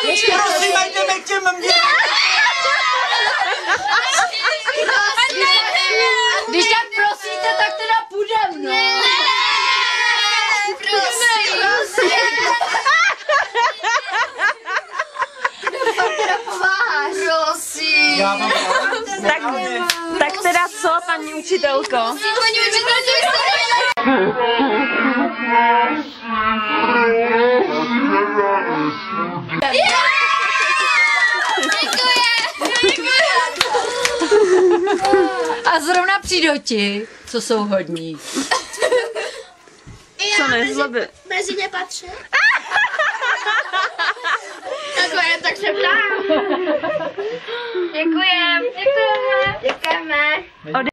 Ještě prosím, jdeme k těm Když tak prosíte, tak teda půjdem, no. Prosím. Teda pomáháš. Prosím. Já mám Tak teda co, paní učitelko? Paní učitelko, a zrovna přijdou ti, co jsou hodní. Co nezlobit? Mezi ně patří. Takové, tak se ptám. Děkujeme. Děkujeme.